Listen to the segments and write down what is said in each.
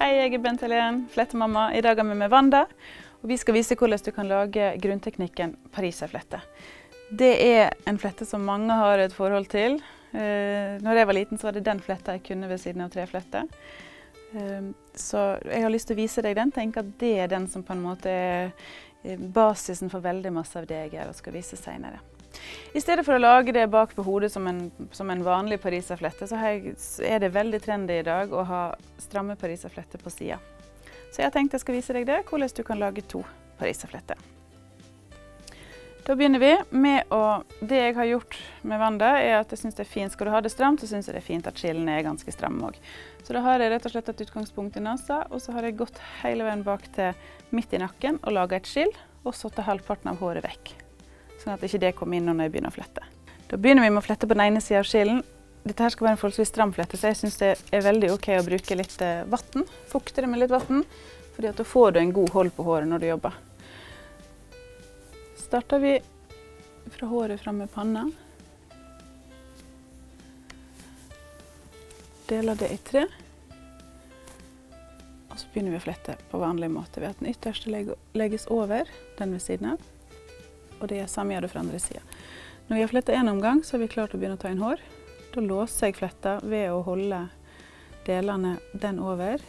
Hei, jeg er Bent Helen, flettemamma. I dag er vi med Wanda, og vi skal vise hvordan du kan lage grunnteknikken pariserflette. Det er en flette som mange har et forhold til. Når jeg var liten så var det den fletta jeg kunne ved siden av treflette. Så jeg har lyst til å vise deg den. Tenk at det er den som på en måte er basisen for veldig masse av det jeg gjør og skal vise senere. I stedet for å lage det bak på hodet som en vanlig pariserflette, så er det veldig trendy i dag å ha stramme pariserfletter på siden. Så jeg tenkte jeg skal vise deg det, hvordan du kan lage 2 pariserfletter. Da begynner vi med det jeg har gjort med Wanda, er at jeg synes det er fint. Skal du ha det stramt, så synes jeg det er fint at skillene er ganske stramme også. Så da har jeg rett og slett et utgangspunkt i nasa, og så har jeg gått hele veien bak til midt i nakken og laget et skill, og så til halvparten av håret vekk. Sånn at ikke det kommer inn når jeg begynner å flette. Da begynner vi med å flette på den ene siden av skillen. Dette her skal være en forholdsvis stram flette, så jeg synes det er veldig ok å bruke litt vatten. Fukte det med litt vatten, fordi at da får du en god hold på håret når du jobber. Starter vi fra håret frem med panna. Deler det i 3. Og så begynner vi å flette på vanlig måte ved at den ytterste legges over den ved siden av. Og det er samme gjør det fra andre siden. Når vi har flettet en omgang, så er vi klart å begynne å ta inn hår. Da låser jeg fletta ved å holde delene den over,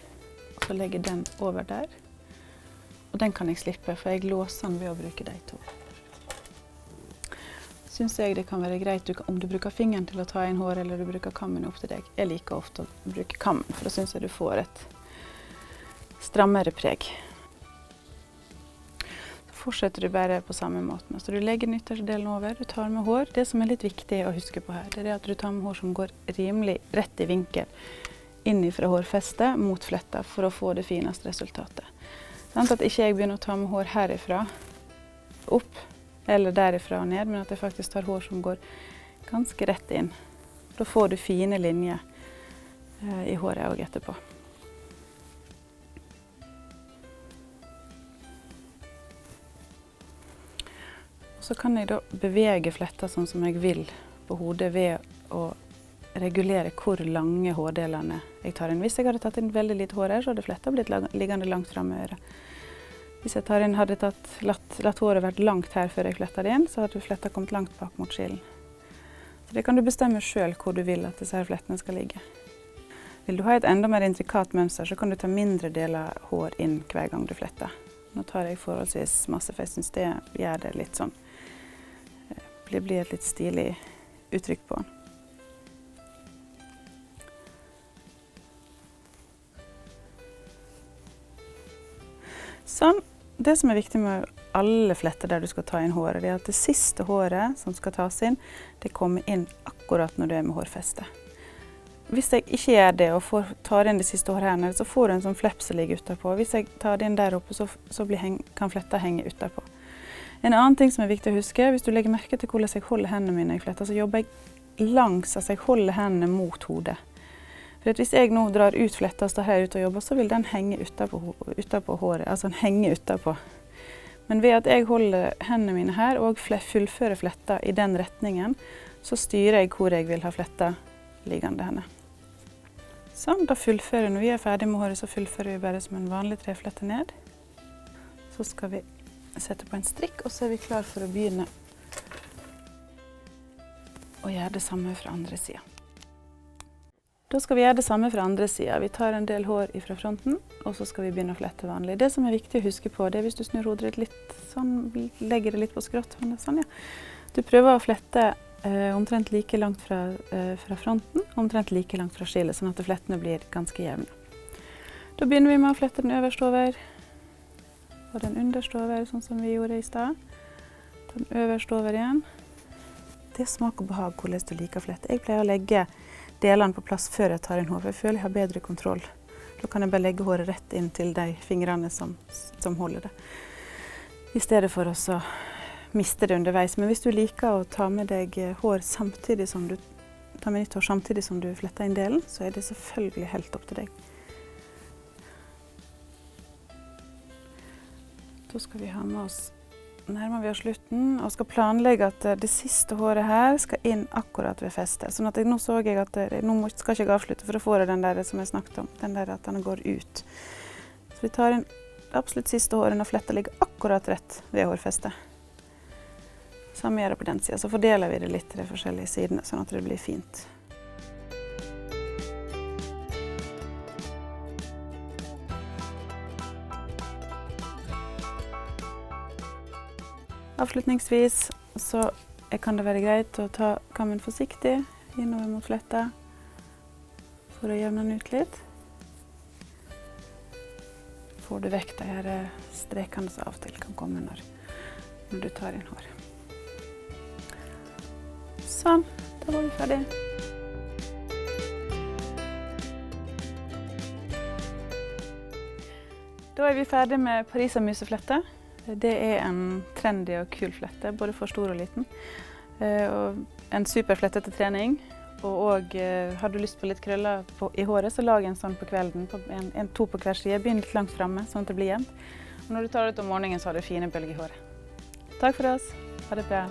og så legger den over der. Og den kan jeg slippe, for jeg låser den ved å bruke de 2. Synes jeg det kan være greit om du bruker fingeren til å ta inn hår, eller du bruker kammen opp til deg. Jeg liker ofte å bruke kammen, for da synes jeg du får et strammere preg. Fortsetter du bare på samme måten. Så du legger den ytterste delen over, du tar med hår. Det som er litt viktig å huske på her, det er at du tar med hår som går rimelig rett i vinkel inn fra hårfestet mot fletta for å få det fineste resultatet. Sånn at ikke jeg begynner å ta med hår herifra opp, eller derifra og ned, men at jeg faktisk tar hår som går ganske rett inn. Da får du fine linjer i håret også etterpå. Så kan jeg da bevege fletta sånn som jeg vil på hodet ved å regulere hvor lange hårdelene jeg tar inn. Hvis jeg hadde tatt inn veldig lite hår her, så hadde fletta blitt liggende langt frem med øret. Hvis jeg hadde latt håret vært langt her før jeg flettet det inn, så hadde fletta kommet langt bak mot skillen. Så det kan du bestemme selv hvor du vil at disse her flettene skal ligge. Vil du ha et enda mer intrikat mønster, så kan du ta mindre deler hår inn hver gang du fletter. Nå tar jeg forholdsvis masse, for jeg synes det gjør det litt sånn. Det blir et litt stilig uttrykk på den. Sånn. Det som er viktig med alle fletter der du skal ta inn håret, det er at det siste håret som skal tas inn, det kommer inn akkurat når du er med hårfeste. Hvis jeg ikke gjør det og tar inn det siste håret her nede, så får du en sånn flepp som ligger utenpå. Hvis jeg tar det inn der oppe, så kan fletta henge utenpå. En annen ting som er viktig å huske, hvis du legger merke til hvordan jeg holder hendene mine i fletta, så jobber jeg langs, altså jeg holder hendene mot hodet. For hvis jeg nå drar ut fletta og står her ute og jobber, så vil den henge utenpå håret, altså den henger utenpå. Men ved at jeg holder hendene mine her og fullfører fletta i den retningen, så styrer jeg hvor jeg vil ha fletta liggende henne. Sånn, da når vi er ferdig med håret, så fullfører vi bare som en vanlig treflette ned. Så skal vi sette på en strikk, og så er vi klar for å begynne å gjøre det samme fra andre siden. Da skal vi gjøre det samme fra andre siden. Vi tar en del hår fra fronten, og så skal vi begynne å flette vanlig. Det som er viktig å huske på, det er hvis du snur hodet ditt litt sånn, legger det litt på skrått, sånn, ja. Du prøver å flette omtrent like langt fra fronten, omtrent like langt fra skillet, sånn at flettene blir ganske jevne. Da begynner vi med å flette den øverste over, og den underste over, sånn som vi gjorde i sted. Den øverste over igjen. Det smaker behag hvordan du liker flette. Jeg pleier å legge delene på plass før jeg tar inn hår, for jeg føler jeg har bedre kontroll. Da kan jeg bare legge håret rett inn til de fingrene som holder det. I stedet for å miste det underveis. Men hvis du liker å ta med deg hår samtidig som du fletter inn delen, så er det selvfølgelig helt opp til deg. Da skal vi ha med oss nærmer vi oss slutten og skal planlegge at det siste håret her skal inn akkurat ved festet. Sånn at nå så jeg at nå skal jeg ikke avslutte, for da får jeg den der som jeg snakket om, den der at den går ut. Så vi tar inn absolutt siste håret når fletta ligger akkurat rett ved hårfestet. Samme gjør det på den siden, så fordeler vi det litt til de forskjellige sidene, sånn at det blir fint. Avslutningsvis så kan det være greit å ta kammen forsiktig innover mot fletta for å jevne den ut litt. Får du vekk de her strekene som av og til kan komme når du tar inn hår. Sånn, da var vi ferdig. Da er vi ferdig med parisermuseflette. Det er en trendy og kul flette, både for stor og liten. Og en super flette til trening. Og har du lyst på litt krøller i håret, så lag en sånn på kvelden. To på hver side. Begynn litt langt framme, sånn at det blir jevnt. Og når du tar det ut om morgenen, så har du fine bølger i håret. Takk for oss. Ha det bra.